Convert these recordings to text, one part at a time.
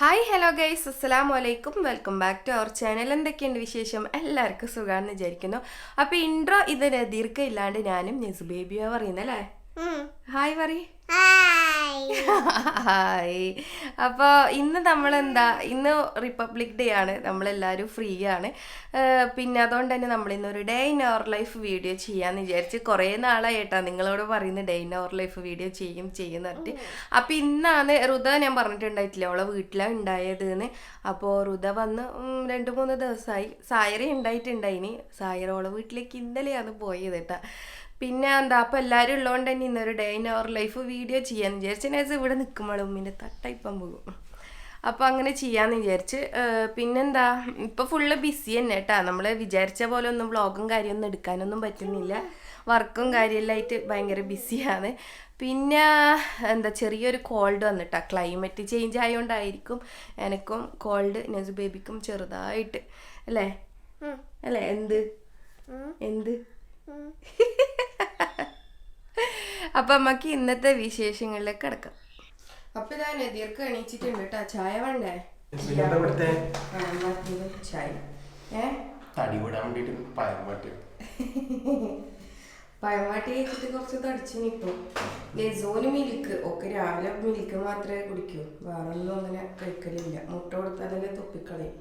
Hi hello guys അസ്സലാമു അലൈക്കും welcome back to our channel. എന്തൊക്കെയുണ്ട് വിശേഷം? എല്ലാവർക്കും സുഖമാണെന്ന് വിചാരിക്കുന്നു. അപ്പോൾ ഇൻട്രോ ഇതിന് ദീർഘമില്ലാണ്ട് ഞാനും നെസ് ബേബിയോ പറയുന്നല്ലേ. ഹായ് പറ. ഹായ്. അപ്പോൾ ഇന്ന് ഇന്ന് റിപ്പബ്ലിക് ഡേ ആണ്, നമ്മളെല്ലാവരും ഫ്രീ ആണ്. പിന്നെ അതുകൊണ്ട് തന്നെ നമ്മളിന്നൊരു day in our life video ചെയ്യാമെന്ന് വിചാരിച്ച് കുറേ നാളായിട്ടാ നിങ്ങളോട് പറയുന്നത് day in our life video ചെയ്യുന്നിട്ട്. അപ്പോൾ ഇന്നാണ് റുത, ഞാൻ പറഞ്ഞിട്ടുണ്ടായിട്ടില്ല അവളെ വീട്ടിലാണ് ഉണ്ടായത് എന്ന്. അപ്പോൾ റുത വന്ന് 2-3 ദിവസമായി. സായറ ഉണ്ടായിട്ടുണ്ടായിനി. സായറ അവളെ വീട്ടിലേക്ക് ഇന്നലെയാണ് പോയത് കേട്ടാ. പിന്നെ അപ്പോൾ എല്ലാവരും ഉള്ളതുകൊണ്ട് തന്നെ ഇന്നൊരു day in our life video ചെയ്യാമെന്ന് വിചാരിച്ചു. നേരത്തെ ഇവിടെ നിൽക്കുമ്പോൾ ഉമ്മിൻ്റെ തട്ടയിപ്പം പോകും. അപ്പോൾ അങ്ങനെ ചെയ്യാമെന്ന് വിചാരിച്ച്. ഇപ്പോൾ ഫുള്ള് ബിസി തന്നെ കേട്ടാ. നമ്മൾ വിചാരിച്ച പോലെ ഒന്നും വ്ളോഗും കാര്യമൊന്നും എടുക്കാനൊന്നും പറ്റുന്നില്ല. വർക്കും കാര്യമെല്ലാമായിട്ട് ഭയങ്കര ബിസിയാണ്. പിന്നെ ചെറിയൊരു കോൾഡ് വന്നിട്ടാ. ക്ലൈമറ്റ് ചേഞ്ച് ആയതുകൊണ്ടായിരിക്കും എനിക്കും കോൾഡ്, നെസ് ബേബിക്കും ചെറുതായിട്ട് അല്ലേ. എന്ത് അപ്പൊ നമുക്ക് ഇന്നത്തെ വിശേഷങ്ങളിലേക്ക് കിടക്കാം. അപ്പൊ ഞാൻ നദീർക്ക് എണീച്ചിട്ടുണ്ട് കേട്ടാ. ചായ വേണ്ടേ? ചായ പഴമാട്ടി കഴിച്ചിട്ട് കുറച്ച് തടിച്ചിനിപ്പോ. ലസോന് മിൽക്ക് ഒക്കെ രാവിലെ മിൽക്ക് മാത്രമേ കുടിക്കൂ, വേറെ ഒന്നും അങ്ങനെ കഴിക്കലില്ല. മുട്ട കൊടുത്താലല്ലേ തൊപ്പിക്കളയും.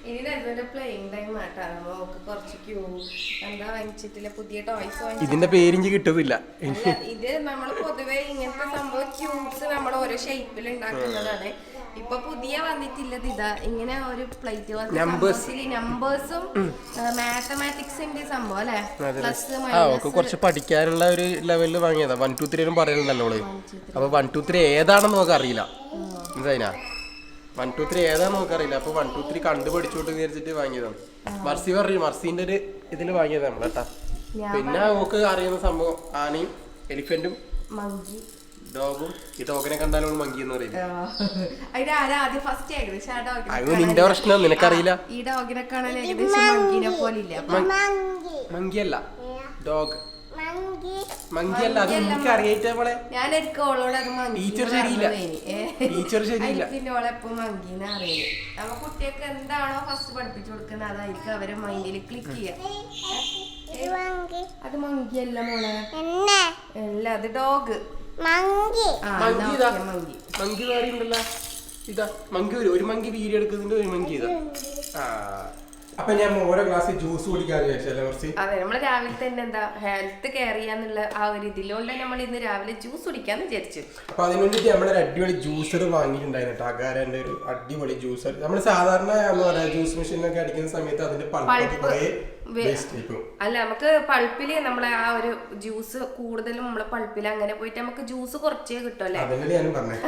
ഇനി രണ്ടുപേരുടെ പ്ലേയിങ് ടൈം ആട്ടാ. നമുക്ക് കുറച്ച് വാങ്ങിച്ചിട്ടില്ല, പുതിയ ടോയ്സ് വാങ്ങിച്ചു. ഇതിന്റെ പേരിഞ്ച് കിട്ടുന്നില്ല. ഇത് നമ്മൾ പൊതുവെ ഇങ്ങനത്തെ സംഭവം ക്യൂബ്സ് നമ്മൾ ഓരോ ഷേപ്പിൽ ഉണ്ടാക്കുന്നതാണ്. ഇപ്പൊ പുതിയ വന്നിട്ടുള്ളത് ഇതാ, ഇങ്ങനെ ഒരു പ്ലേറ്റ് നമ്പേഴ്സും മാത്തമാറ്റിക്സിന്റെ സംഭവം അല്ലെ. പ്ലസ് കുറച്ച് പഠിക്കാനുള്ള ഒരു ലെവലിൽ വാങ്ങിയതാ. 1 2 3 പറയുന്നുണ്ടല്ലോ അവള്. അപ്പൊ 1 2 3 ഏതാണെന്ന് നമുക്ക് അറിയില്ല. എന്താ 1 2 3 ഏതാന്ന് നമുക്കറിയില്ല. അപ്പൊ 1 2 3 കണ്ടുപഠിച്ചോട്ട് വിചാരിച്ചിട്ട് വാങ്ങിയതാണ്. മർസി പറഞ്ഞു, മർസിന്റെ ഒരു ഇതില് വാങ്ങിയതാ നമ്മളേട്ടാ. പിന്നെ നമുക്ക് അറിയുന്ന സംഭവം ആനയും എലിഫന്റും ഡോഗും. ഈ ഡോഗിനെ കണ്ടാലും മങ്കി എന്ന് പറയില്ല. നിന്റെ പ്രശ്നം നിനക്കറിയില്ല. ഈ ഡോഗിനെ കാണാൻ ഏകദേശം മങ്കിനെ പോലില്ല. മങ്കിയല്ല, ഡോഗ്. മങ്കിയല്ല, അത് എനിക്ക് അറിയായിട്ടേ പോലെ. ടീച്ചർ ശരിയില്ല. ഓളെപ്പോ മങ്കീനെ അറിയില്ല. അപ്പൊ കുട്ടികൾക്ക് എന്താണോ ഫസ്റ്റ് പഠിപ്പിച്ചു കൊടുക്കുന്നത് അതായിരിക്കും അവരെ മൈൻഡിൽ ക്ലിക്ക് ചെയ്യാം. അത് മങ്കിയല്ല മോളെ, അല്ല അത് ഡോഗ്. മങ്കി വേറെയുണ്ടല്ലോ. ഇതാ മങ്കി ഒരു മങ്കി വീഡിയോ എടുക്കുന്നുണ്ട്, ഒരു മങ്കി ഇതാ. അപ്പൊ ഞാൻ ഓരോ ഗ്ലാസ് ജ്യൂസ് കുടിക്കാന്ന് വിചാരിച്ചല്ലേ. അതെ, നമ്മള് രാവിലെ തന്നെ ഹെൽത്ത് കെയർ ചെയ്യാന്നുള്ള ആ ഒരു ഇതിലുകൊണ്ട് നമ്മൾ ഇന്ന് രാവിലെ ജ്യൂസ് കുടിക്കാന്ന് വിചാരിച്ചു. അപ്പൊ അതിന് വേണ്ടിട്ട് നമ്മളൊരു അടിപൊളി ജ്യൂസർ വാങ്ങിയിട്ടുണ്ടായിരുന്നു. അകാരന്റെ ഒരു അടിപൊളി ജ്യൂസർ. നമ്മൾ സാധാരണ ജ്യൂസ് മെഷീനിലൊക്കെ അടിക്കുന്ന സമയത്ത് അതിന്റെ പൾപ്പ് അല്ല, നമുക്ക് പൾപ്പില് നമ്മളെ ആ ഒരു ജ്യൂസ് കൂടുതലും നമ്മളെ പൾപ്പിൽ അങ്ങനെ പോയിട്ട് നമുക്ക് ജ്യൂസ് കുറച്ചേ കിട്ടുമല്ലേ. അതല്ലേ ഞാനും പറഞ്ഞത്.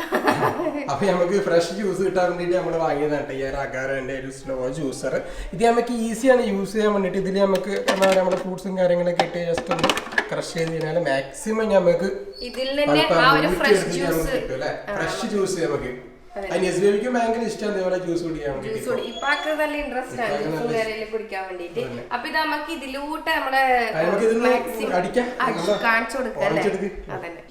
അപ്പൊ നമുക്ക് ഫ്രഷ് ജ്യൂസ് കിട്ടാൻ വേണ്ടിട്ട് നമ്മൾ വാങ്ങിയതാണ് ഈ അകാരന്റെ ഒരു സ്ലോ ജ്യൂസർ. ഇത് നമുക്ക് ഈസിയാണ് യൂസ് ചെയ്യാൻ വേണ്ടിട്ട്. ഇതിൽ നമുക്ക് എന്താ പറയുക, നമ്മുടെ ഫ്രൂട്ട്സും കാര്യങ്ങളൊക്കെ ഇട്ട് ജസ്റ്റ് ഒന്ന് ക്രഷ് ചെയ്ത് കഴിഞ്ഞാൽ മാക്സിമം നമുക്ക് ഫ്രഷ് ജ്യൂസ് നമുക്ക് ഭയങ്കര ഇഷ്ടമാണ് ജ്യൂസ് കുടിക്കാൻ കുടിക്കാൻ വേണ്ടിട്ട്. അപ്പൊ ഇത് നമുക്ക് ഇതിലൂട്ട് നമ്മളെ കാണിച്ചു കൊടുക്കാം.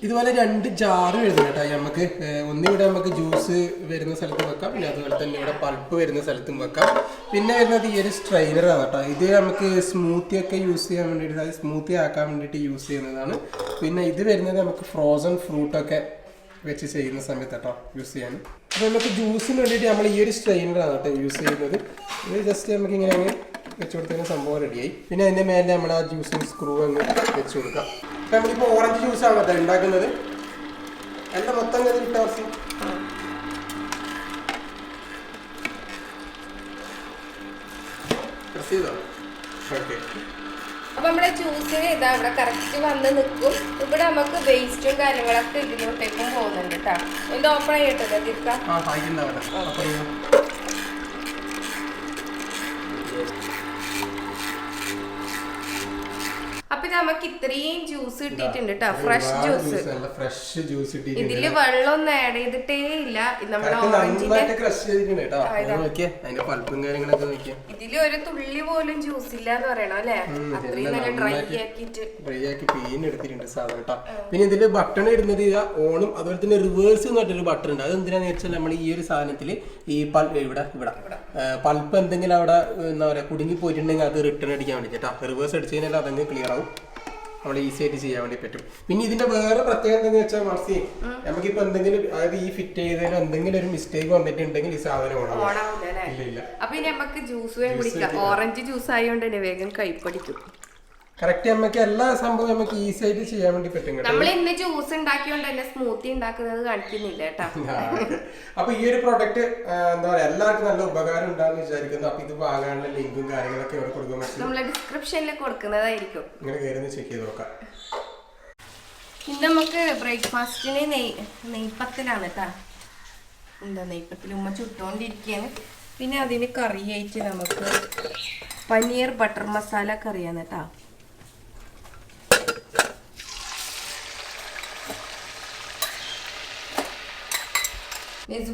ഇതുപോലെ 2 ജാറ് വരുന്നത് കേട്ടോ. നമുക്ക് ഒന്നിവിടെ നമുക്ക് ജ്യൂസ് വരുന്ന സ്ഥലത്ത് വെക്കാം, പിന്നെ അതുപോലെ തന്നെ ഇവിടെ പൾപ്പ് വരുന്ന സ്ഥലത്തും വെക്കാം. പിന്നെ വരുന്നത് ഈ ഒരു സ്ട്രെയിനറാണ് കേട്ടോ. ഇത് നമുക്ക് സ്മൂത്തി ഒക്കെ യൂസ് ചെയ്യാൻ വേണ്ടിയിട്ട്, അതായത് സ്മൂത്തി ആക്കാൻ വേണ്ടിയിട്ട് യൂസ് ചെയ്യുന്നതാണ്. പിന്നെ ഇത് വരുന്നത് നമുക്ക് ഫ്രോസൺ ഫ്രൂട്ടൊക്കെ വെച്ച് ചെയ്യുന്ന സമയത്ത് കേട്ടോ യൂസ് ചെയ്യാൻ. അപ്പോൾ നമുക്ക് ജ്യൂസിന് വേണ്ടിയിട്ട് നമ്മൾ ഈ ഒരു സ്ട്രെയിനറാണ് കേട്ടോ യൂസ് ചെയ്യുന്നത്. ഇത് ജസ്റ്റ് നമുക്ക് ഇങ്ങനെ അങ്ങ് വെച്ച് കൊടുത്തതിന് സംഭവം റെഡിയായി. പിന്നെ അതിൻ്റെ മേലെ നമ്മൾ ആ ജ്യൂസിന് സ്ക്രൂ അങ്ങ് വെച്ച് കൊടുക്കാം. അപ്പോൾ നമ്മളിപ്പോൾ ഓറഞ്ച് ജ്യൂസാണ് കേട്ടോ ഉണ്ടാക്കുന്നത്. എല്ലാം മൊത്തം ഇട്ട വർഷം പ്രസ് ചെയ്തോ. ഓക്കെ, അപ്പൊ നമ്മുടെ ജ്യൂസിന് ഇതാ ഇവിടെ കറക്റ്റ് വന്ന് നിൽക്കും. ഇവിടെ നമുക്ക് വേസ്റ്റും കാര്യങ്ങളൊക്കെ ഇതിലോട്ടേക്കും പോകുന്നുണ്ട് കേട്ടോ. ഇത് ഓപ്പൺ ചെയ്തിട്ടല്ലേ തിരിക്കാം. അപ്പൊ ഇത് നമുക്ക് ഇത്രയും ജ്യൂസ് കിട്ടിയിട്ടുണ്ട് കേട്ടോ, ഫ്രഷ് ജ്യൂസ്. ഫ്രഷ് ജ്യൂസ് ഇതില് വെള്ളമൊന്നും ആഡ് ചെയ്തിട്ടേ ഇല്ല. നമ്മള് ഇതില് ഒരു തുള്ളി പോലും ജ്യൂസ് ഇല്ല എന്ന് പറയണം അല്ലെ, അത്രയും നല്ല ഡ്രൈ ആക്കി പിഴിഞ്ഞെടുത്തിട്ടുണ്ട് സാധനം കേട്ടോ. പിന്നെ ഇതില് ബട്ടൺ ഇടുന്നത് ഓണും അതുപോലെ തന്നെ റിവേഴ്സ് എന്ന് പറഞ്ഞൊരു ബട്ടൺ ഉണ്ട്. അത് എന്തിനാന്ന് വെച്ചാൽ നമ്മൾ ഈ ഒരു സാധനത്തില് ഈ ഇവിടെ പൾപ്പ് എന്തെങ്കിലും അവിടെ എന്താ പറയാ കുടുങ്ങി പോയിട്ടുണ്ടെങ്കിൽ അത് റിട്ടേൺ അടിക്കാൻ വേണ്ടി കേട്ടോ. റിവേഴ്സ് അടിച്ചു കഴിഞ്ഞാൽ അതങ്ങ് ക്ലിയർ ആവും, നമ്മൾ ഈസി ആയിട്ട് ചെയ്യാൻ വേണ്ടി പറ്റും. പിന്നെ ഇതിന്റെ വേറെ പ്രത്യേകത എന്താന്ന് വെച്ചാൽ മർസി, നമുക്കിപ്പോ എന്തെങ്കിലും അതായത് ഈ ഫിറ്റ് ചെയ്തതിൽ എന്തെങ്കിലും ഒരു മിസ്റ്റേക്ക് വന്നിട്ടുണ്ടെങ്കിൽ ഈ സാധനം ഓണാവില്ല. അപ്പൊ ഇനി നമുക്ക് ജ്യൂസ് കുടിക്കാം. ഓറഞ്ച് ജ്യൂസ് ആയതുകൊണ്ട് തന്നെ വേഗം കൈപ്പടിക്കും. കറക്റ്റ് നമുക്ക് എല്ലാ സംഭവം നമുക്ക് ഈസി ആയിട്ട് ചെയ്യാൻ വേണ്ടി പറ്റും. നമ്മൾ ഇന്ന് ജ്യൂസ് ഉണ്ടാക്കിയോണ്ട് തന്നെ സ്മൂത്തി ഉണ്ടാക്കുന്നത് കാണിക്കുന്നില്ല കേട്ടോ. അപ്പൊ ഈ ഒരു പ്രൊഡക്റ്റ് എന്താ പറയാ എല്ലാവർക്കും നല്ല ഉപകാരം ഉണ്ടാകുന്ന വിചാരിക്കുന്നു. അപ്പൊ ഇത് വാങ്ങാനുള്ള ലിങ്കും കാര്യങ്ങളൊക്കെ ഇവിടെ കൊടുക്കാൻ പറ്റും, നമ്മള് ഡിസ്ക്രിപ്ഷനിൽ കൊടുക്കുന്നതായിരിക്കും. ഇങ്ങനെ കയറി ചെക്ക് ചെയ്ത് നോക്കാം. ഇന്ന് നമുക്ക് ബ്രേക്ക്ഫാസ്റ്റിന് നെയ്പ്പത്തിലാണ് കേട്ടാ. എന്താ നെയ്പ്പത്തിൽ ഉമ്മ ചുട്ടോണ്ടിരിക്കുകയാണ്. പിന്നെ അതിന് കറിയായിട്ട് നമുക്ക് പനീർ ബട്ടർ മസാല കറിയാണ് കേട്ടാ.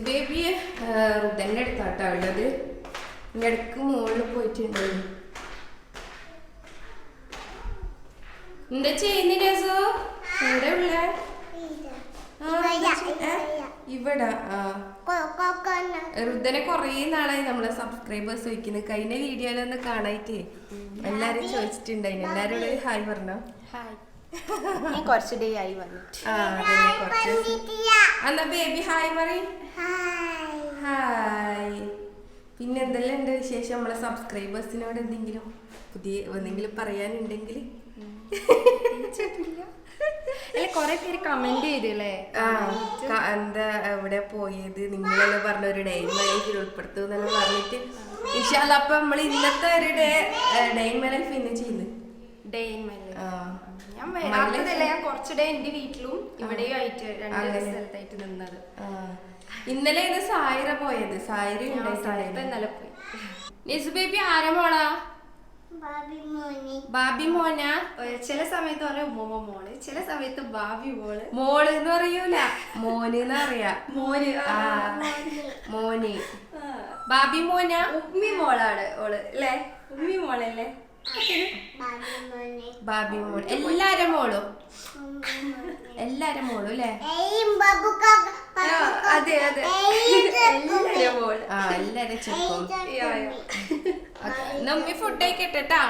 ബേബിയെ റുദന്റെ അടുത്താട്ടാ ഉള്ളത്. എൻ്റെ ഇടക്ക് മുകളിൽ പോയിട്ടുണ്ട്. എന്താ ചെയ്യുന്നില്ല സോ? എവിടെ ഉള്ള ഇവിടെ? റുദനെ കൊറേ നാളായി നമ്മളെ സബ്സ്ക്രൈബേഴ്സ് ചോദിക്കുന്നത്. കഴിഞ്ഞ വീഡിയോയിലൊന്ന് കാണായിട്ടേ എല്ലാരും ചോദിച്ചിട്ടുണ്ടായിരുന്നു. എല്ലാരും ഒരു ഹായ് പറഞ്ഞോ. കുറച്ച് ഡേ ആയി വന്നിട്ട്. എന്നാ ബേബി ഹായ് പറ. ഹായ്. പിന്നെ എന്തെല്ലാം ഉണ്ട് വിശേഷം? നമ്മളെ സബ്സ്ക്രൈബേഴ്സിനോട് എന്തെങ്കിലും പറയാനുണ്ടെങ്കിൽ? കൊറേ പേര് കമന്റ് ചെയ്തല്ലേ, എന്താ എവിടെ പോയത് നിങ്ങളെല്ലാം പറഞ്ഞ ഒരു ഡേ ഇൻ മൈ ലൈഫിൽ ഉൾപ്പെടുത്തുന്നെല്ലാം പറഞ്ഞിട്ട് ഇൻഷാ അല്ലാഹ്. അപ്പൊ നമ്മൾ ഇന്നത്തെ ഒരു ഡേ ഇൻ മൈ ലൈഫ് ഇന്ന് ചെയ്യുന്നു. ഡേ ഇൻ മൈ ലൈഫ് ഞാൻ കുറച്ച് ഡേ എന്റെ വീട്ടിലും ഇവിടെയും ആയിട്ട് 2 സ്ഥലത്തായിട്ട് നിന്നത്. ഇന്നലെ ഇത് സായിറ പോയത്. സായിറ ഇന്നലെ പോയി. നെസു ബേബി ആരാ മോളാ? ബാബി മോനാ? ചില സമയത്ത് പറയാം ഉമ്മ മോള്, ചില സമയത്ത് ബാബി മോള്. മോള് എന്ന് പറയൂല, മോന് അറിയാ. മോന് മോന് ബാബി മോനാ? ഉമ്മി മോളാണ് ഓള് അല്ലേ? ഉമ്മി മോളല്ലേ? ബാബി മോൾ. എല്ലാരും മോളും അല്ലേ? അതെ അതെ, എല്ലാരും മോള്. എല്ലാരും ചെറുപ്പം. നമ്മി ഫുഡ് കഴിക്കട്ടെട്ടാ.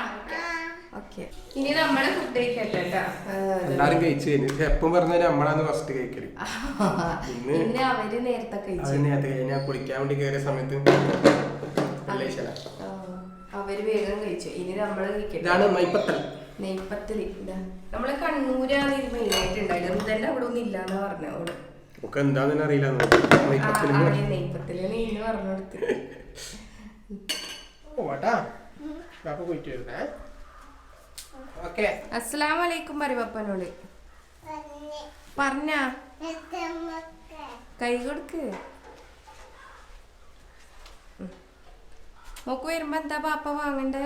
ഓക്കെ, ഇനി നമ്മള് ഫുഡ് കഴിക്കട്ടെട്ടാ. എല്ലാരും കഴിച്ചു കഴിഞ്ഞു. എപ്പം പറഞ്ഞാൽ നമ്മളാണ് ഫസ്റ്റ് കഴിക്കല്. പിന്നെ അവര് നേരത്തെ കഴിച്ചു. ഞാൻ കുളിക്കാൻ വേണ്ടി കയറിയ സമയത്ത് അവര് വേഗം കഴിച്ചു. ഇനി നമ്മള് നെയ്പ്പത്തല്. നമ്മള് കണ്ണൂരാണ് ഇത് മെയിൻ ആയിട്ട് ഉണ്ടായത്. റുദന്റെ അവിടെ ഒന്നും ഇല്ലാന്ന് പറഞ്ഞോട്. എന്താന്ന് അറിയില്ല. നെയ്പ്പത്തല് ഇന്ന് പറഞ്ഞു കൊടുത്ത്. അസ്സലാമു അലൈക്കും പറയും പപ്പനോട്. പറഞ്ഞ കൈ കൊടുക്ക്. നോക്ക് വരുമ്പോ എന്താ പാപ്പ വാങ്ങണ്ടേ?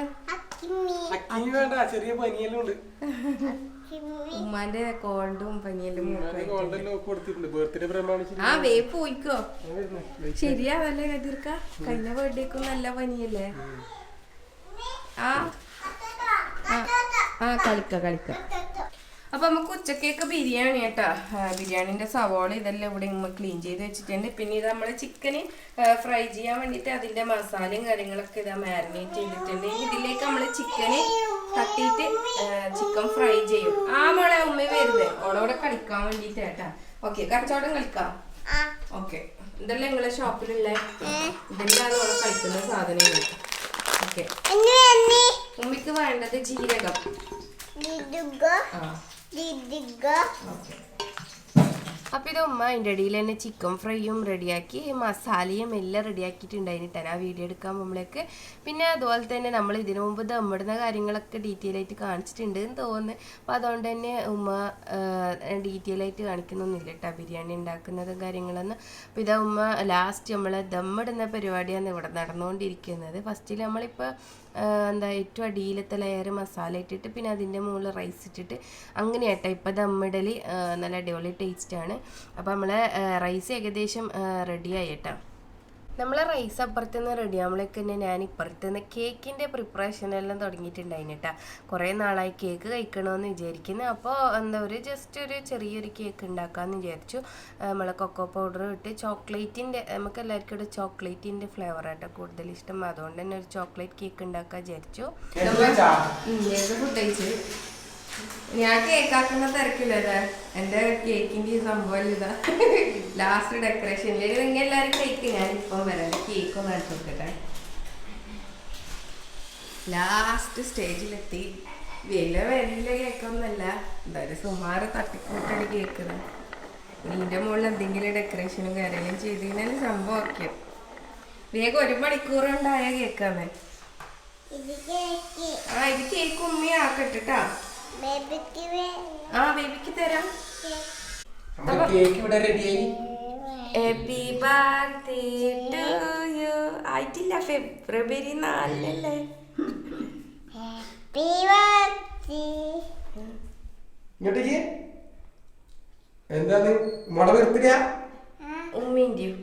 ചെറിയ പനിയെല്ലാം ഉമ്മാന്റെ കോൾഡും പനിയെല്ലാം ബർത്ത്ഡേ വേ പോയിക്കോ. ശരിയാവല്ലേ കതിർക്ക? കഴിഞ്ഞ ബർത്ത്ഡേക്കും നല്ല പനിയല്ലേ? കളിക്ക. അപ്പൊ നമുക്ക് ഉച്ചക്കേക്ക് ബിരിയാണി കേട്ടാ. ബിരിയാണിന്റെ സവാള ഇതെല്ലാം ഇവിടെ ഉമ്മ ക്ലീൻ ചെയ്ത് വെച്ചിട്ടുണ്ട്. പിന്നെ ഇത് നമ്മള് ചിക്കന് ഫ്രൈ ചെയ്യാൻ വേണ്ടിട്ട് അതിന്റെ മസാലയും കാര്യങ്ങളൊക്കെ ഇതാ മാരിനേറ്റ് ചെയ്തിട്ടുണ്ട്. ഇതിലേക്ക് നമ്മള് ചിക്കന് തട്ടിയിട്ട് ചിക്കൻ ഫ്രൈ ചെയ്യും. മോളെ ഉമ്മ വരുന്നത് ഓളോടെ കളിക്കാൻ വേണ്ടിട്ട് കേട്ടാ. ഓക്കെ, കച്ചവടം കളിക്കാം. ഓക്കെ, ഇതെല്ലാം നിങ്ങളെ ഷോപ്പിലുള്ള ഇതെല്ലാം ഓളെ കളിക്കുന്ന സാധനങ്ങൾ. ഓക്കെ, ഉമ്മക്ക് വേണ്ടത് ജീരകം. അപ്പൊ ഇത് ഉമ്മ അതിൻ്റെ ഇടയിൽ തന്നെ ചിക്കൻ ഫ്രൈയും റെഡിയാക്കി മസാലയും എല്ലാം റെഡിയാക്കിയിട്ടുണ്ടായിരുന്നു. ആ വീഡിയോ എടുക്കാൻ പോകുമ്പോഴേക്ക്. പിന്നെ അതുപോലെ തന്നെ നമ്മൾ ഇതിനു മുമ്പ് ദമ്മിടുന്ന കാര്യങ്ങളൊക്കെ ഡീറ്റെയിൽ ആയിട്ട് കാണിച്ചിട്ടുണ്ട് എന്ന് തോന്നുന്നു. അപ്പോൾ അതുകൊണ്ട് തന്നെ ഉമ്മ ഡീറ്റെയിൽ ആയിട്ട് കാണിക്കുന്നൊന്നുമില്ല കേട്ടോ ബിരിയാണി ഉണ്ടാക്കുന്നതും കാര്യങ്ങളൊന്നും. അപ്പോൾ ഇതാ ഉമ്മ ലാസ്റ്റ് നമ്മൾ ദമ്മിടുന്ന പരിപാടിയാണ് ഇവിടെ നടന്നുകൊണ്ടിരിക്കുന്നത്. ഫസ്റ്റിൽ നമ്മളിപ്പോൾ എന്താ ഏറ്റവും അടിയിലത്തെ ലെയർ മസാല ഇട്ടിട്ട് പിന്നെ അതിൻ്റെ മുകളിൽ റൈസ് ഇട്ടിട്ട് അങ്ങനെയാട്ടോ ഇപ്പോൾ ദമ്മിടൽ നല്ല അടിപൊളി ടേസ്റ്റാണ്. അപ്പോൾ നമ്മളെ റൈസ് ഏകദേശം റെഡി ആയിട്ടാ. നമ്മളെ റൈസ് അപ്പുറത്ത് നിന്ന് റെഡി ആകുമ്പോഴേക്ക് തന്നെ ഞാൻ ഇപ്പുറത്ത് നിന്ന് കേക്കിൻ്റെ പ്രിപ്പറേഷനെല്ലാം തുടങ്ങിയിട്ടുണ്ടായിന് കേട്ടോ. കുറേ നാളായി കേക്ക് കഴിക്കണമെന്ന് വിചാരിക്കുന്നു. അപ്പോൾ എന്താ ജസ്റ്റ് ഒരു ചെറിയൊരു കേക്ക് ഉണ്ടാക്കാമെന്ന് വിചാരിച്ചു. നമ്മളെ കൊക്കോ പൗഡർ ഇട്ട് ചോക്ലേറ്റിൻ്റെ, നമുക്ക് എല്ലാവർക്കും ഇവിടെ ചോക്ലേറ്റിൻ്റെ ഫ്ലേവറാട്ടോ കൂടുതൽ ഇഷ്ടം. അതുകൊണ്ട് തന്നെ ഒരു ചോക്ലേറ്റ് കേക്ക് ഉണ്ടാക്കാൻ വിചാരിച്ചു. ഫുഡ് കഴിച്ച് ഞാൻ കേക്കാക്കുന്ന തിരക്കില്ലല്ലേ, എൻ്റെ കേക്കിൻ്റെ സംഭവം ഇതാ ലാസ്റ്റ് ഡെക്കറേഷനിൽ. നിങ്ങൾ എല്ലാവരും കേക്ക് ഞാനിപ്പം വരാം, കേക്ക് ഒന്ന് അടിച്ചു കൊടുക്കട്ടെ. ലാസ്റ്റ് സ്റ്റേജിലെത്തി. വലിയ കേക്കൊന്നുമല്ല, എന്തായാലും സുമാറ് തട്ടിക്കൂട്ടടി കേക്ക്. ഇതിൻ്റെ മുകളിൽ എന്തെങ്കിലും ഡെക്കറേഷനും കാര്യങ്ങളും ചെയ്ത് കഴിഞ്ഞാൽ സംഭവം ഒക്കെ വേഗം 1 മണിക്കൂർ ഉണ്ടായ കേക്കാണ്. ഇത് കേക്ക് ഉമ്മയാക്കട്ടാ. ബേബിക്ക് തരാം. കേക്ക് ഇവിടെ റെഡിയായി. Happy birthday to you. ആയിട്ടില്ല, ഫെബ്രുവരി 4 ഇങ്ങോട്ടേക്ക് എന്താണ് മുള വെറുത്തില്ല? ഉമ്മേന്റെയും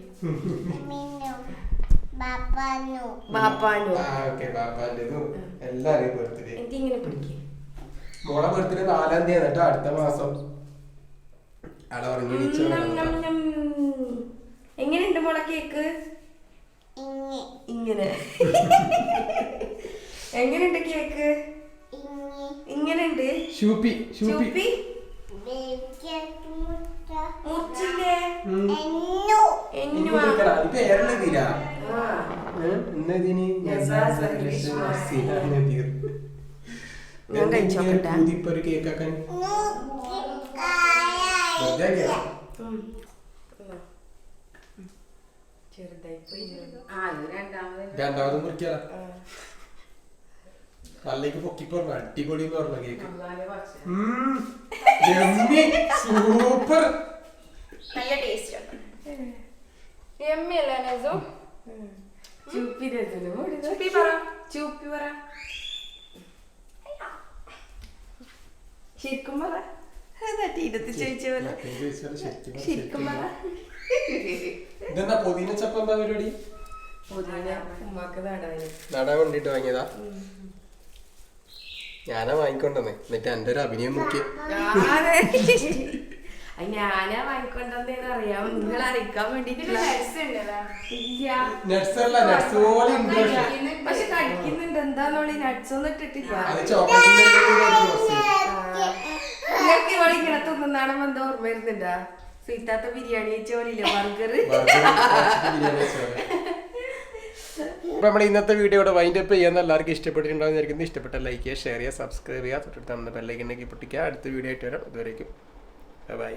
എല്ലാരും ബർത്ത്ഡേ. എനിക്കിങ്ങനെ പിടിക്കും. മോളെ ബർത്ത്ഡേ 4-ാം തീയതി കേട്ടോ, അടുത്ത മാസം. എങ്ങനെയുണ്ട് മോളെ കേക്ക്? ഇങ്ങനെ എങ്ങനെയുണ്ട് കേക്ക്? ഇങ്ങനെയുണ്ട്. ഷൂപ്പി മുറിച്ചില്ലേ? ഞാൻ കഴിച്ചോക്കട്ടെ. ഒരു കേക്കാക്കാൻ രണ്ടാമതും കുറിക്കാല പല്ലേക്ക് പൊക്കിപ്പറഞ്ഞ അടിപൊളി എന്ന് പറഞ്ഞ കേക്ക്. സൂപ്പർ, നല്ല ടേസ്റ്റ് അല്ലേ? ചൂപ്പി പറ, ശരിക്കും പറ. തീരത്ത് ചോദിച്ച പോലെ ശരിക്കും പറ. ഇതെന്താ പൊതിന ചപ്പ എന്താ പരിപാടി? ഉമ്മാക്ക് നടാൻ വേണ്ടിട്ട് വാങ്ങിയതാ. ഞാനാ വാങ്ങിക്കൊണ്ടെന്ന്. എന്നിട്ട് എന്റെ ഒരു അഭിനയം നോക്കി. ഞാനാ വാങ്ങിക്കൊണ്ടെന്ന് അറിയാം. നിങ്ങൾ അറിയിക്കാൻ വേണ്ടിട്ടുള്ള നട്സ് അല്ല, നട്സ് പോലെ പക്ഷെ കഴിക്കുന്നുണ്ട്. എന്താന്നോളി നട്സ് ഒന്നും ഇട്ടിട്ടില്ല. നിങ്ങൾക്ക് ഇവളിങ്ങനെ തിന്നാണ് എന്താ ഓർമ്മ വരുന്നുണ്ടാ? സീതാത്ത ബിരിയാണി വെച്ചോളില്ല, ബർഗർ. നമ്മുടെ ഇന്നത്തെ വീഡിയോ ഇവിടെ വൈൻഡ് അപ്പ് ചെയ്യാൻ എല്ലാവർക്കും ഇഷ്ടപ്പെട്ടിട്ടുണ്ടാകുന്ന വിചാരിക്കുന്നത്. ഇഷ്ടപ്പെട്ട ലൈക്ക് ചെയ്യുക, ഷെയർ ചെയ്യുക, സബ്സ്ക്രൈബ് ചെയ്യുക, തൊട്ടടുത്ത് നമ്മുടെ ബെല്ലൈക്കൻ പൊട്ടിക്കുക. അടുത്ത വീഡിയോ ആയിട്ട് വരാം. അതുവരേക്കും ബൈ.